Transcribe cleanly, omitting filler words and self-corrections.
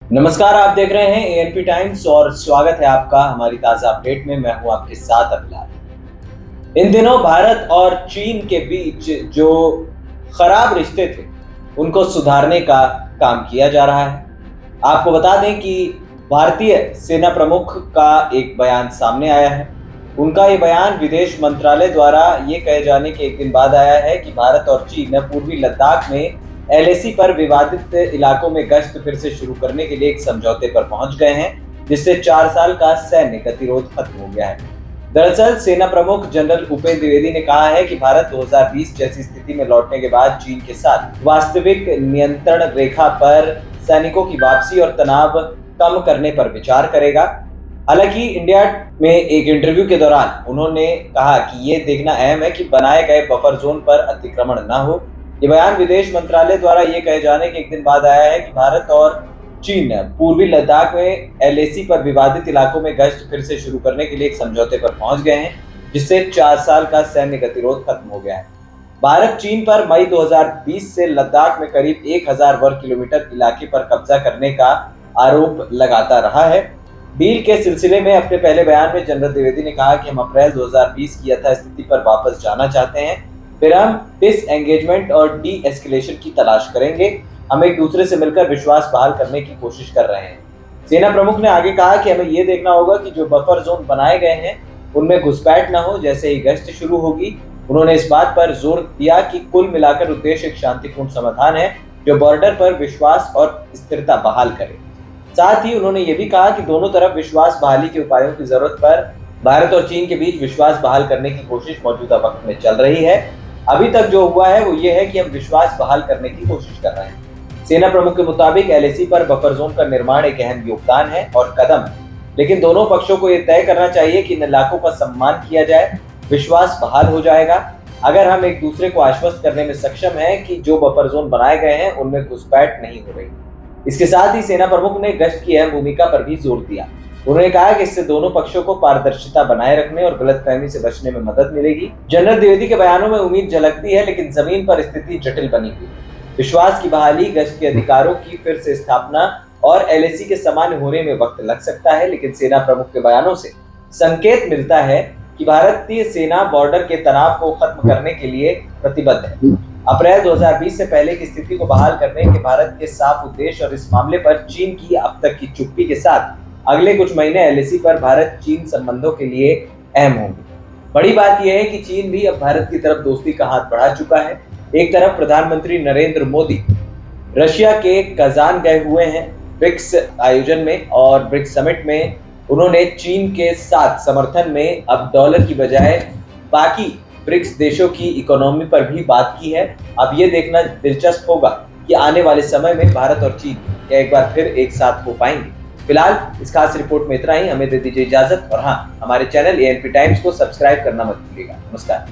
नमस्कार, आप देख रहे हैं एएनपी टाइम्स और स्वागत है आपका हमारी ताजा अपडेट में। मैं हूं आपके साथ अभिलाष। इन दिनों भारत और चीन के बीच जो खराब रिश्ते थे उनको सुधारने का काम किया जा रहा है। आपको बता दें कि भारतीय सेना प्रमुख का एक बयान सामने आया है। उनका ये बयान विदेश मंत्रालय द्वारा ये कहे जाने के एक दिन बाद आया है कि भारत और चीन पूर्वी लद्दाख में एलएसी पर विवादित इलाकों में गश्त फिर से शुरू करने के लिए एक समझौते पर पहुंच गए हैं, जिससे 4 साल का सैन्य गतिरोध खत्म हो गया है। दरअसल सेना प्रमुख जनरल उपेंद्र द्विवेदी ने कहा है कि भारत 2020 जैसी स्थिति में लौटने के बाद चीन के साथ वास्तविक नियंत्रण रेखा पर सैनिकों की वापसी और तनाव कम करने पर विचार करेगा। हालांकि इंडिया में एक इंटरव्यू के दौरान उन्होंने कहा कि ये देखना अहम है कि बनाए गए बफर जोन पर अतिक्रमण न हो। ये बयान विदेश मंत्रालय द्वारा ये कहे जाने के एक दिन बाद आया है कि भारत और चीन पूर्वी लद्दाख में एलएसी पर विवादित इलाकों में गश्त फिर से शुरू करने के लिए एक समझौते पर पहुंच गए हैं, जिससे 4 साल का सैन्य गतिरोध खत्म हो गया है। भारत चीन पर मई 2020 से लद्दाख में करीब 1000 वर्ग किलोमीटर इलाके पर कब्जा करने का आरोप लगाता रहा है। डील के सिलसिले में अपने पहले बयान में जनरल द्विवेदी ने कहा कि हम अप्रैल 2020 की यथास्थिति पर वापस जाना चाहते हैं, फिर हम डिसएंगेजमेंट और डी एस्केलेशन की तलाश करेंगे। हम एक दूसरे से मिलकर विश्वास बहाल करने की कोशिश कर रहे हैं। सेना प्रमुख ने आगे कहा कि हमें यह देखना होगा कि जो बफर जोन बनाए गए हैं उनमें घुसपैठ न हो जैसे ही गश्त शुरू होगी। उन्होंने इस बात पर जोर दिया कि कुल मिलाकर उद्देश्य एक शांतिपूर्ण समाधान है जो बॉर्डर पर विश्वास और स्थिरता बहाल करे। साथ ही उन्होंने ये भी कहा कि दोनों तरफ विश्वास बहाली के उपायों की जरूरत पर भारत और चीन के बीच विश्वास बहाल करने की कोशिश मौजूदा वक्त में चल रही है। अभी तक जो हुआ है वो ये है कि हम विश्वास बहाल करने की कोशिश कर रहे हैं। सेना प्रमुख के मुताबिक एलएसी पर बफर जोन का निर्माण एक अहम योगदान है और कदम है, लेकिन दोनों पक्षों को यह तय करना चाहिए कि इन इलाकों का सम्मान किया जाए। विश्वास बहाल हो जाएगा अगर हम एक दूसरे को आश्वस्त करने में सक्षम हैं कि जो बफर जोन बनाए गए हैं उनमें घुसपैठ नहीं हो रही। इसके साथ ही सेना प्रमुख ने गश्त की अहम भूमिका पर भी जोर दिया। उन्होंने कहा कि इससे दोनों पक्षों को पारदर्शिता बनाए रखने और गलतफहमी से बचने में मदद मिलेगी। जनरल द्विवेदी के बयानों में उम्मीद झलकती है, लेकिन जमीन पर स्थिति जटिल बनी हुई है। विश्वास की बहाली, गश्त के अधिकारों की फिर से स्थापना और एलएसी के सामान्य होने में वक्त लग सकता है, लेकिन सेना प्रमुख के बयानों से संकेत मिलता है कि भारतीय सेना बॉर्डर के तनाव को खत्म करने के लिए प्रतिबद्ध है। अप्रैल 2020 से पहले की स्थिति को बहाल करने के भारत के साफ उद्देश्य और इस मामले पर चीन की अब तक की चुप्पी के साथ अगले कुछ महीने एलएसी पर भारत चीन संबंधों के लिए अहम होंगे। बड़ी बात यह है कि चीन भी अब भारत की तरफ दोस्ती का हाथ बढ़ा चुका है। एक तरफ प्रधानमंत्री नरेंद्र मोदी रशिया के कजान गए हुए हैं ब्रिक्स आयोजन में, और ब्रिक्स समिट में उन्होंने चीन के साथ समर्थन में अब डॉलर की बजाय बाकी ब्रिक्स देशों की इकोनॉमी पर भी बात की है। अब ये देखना दिलचस्प होगा कि आने वाले समय में भारत और चीन एक बार फिर एक साथ हो पाएंगे। फिलहाल इस खास रिपोर्ट में इतना ही। हमें दे दीजिए इजाजत, और हाँ, हमारे चैनल एएनपी टाइम्स को सब्सक्राइब करना मत भूलिएगा। नमस्कार।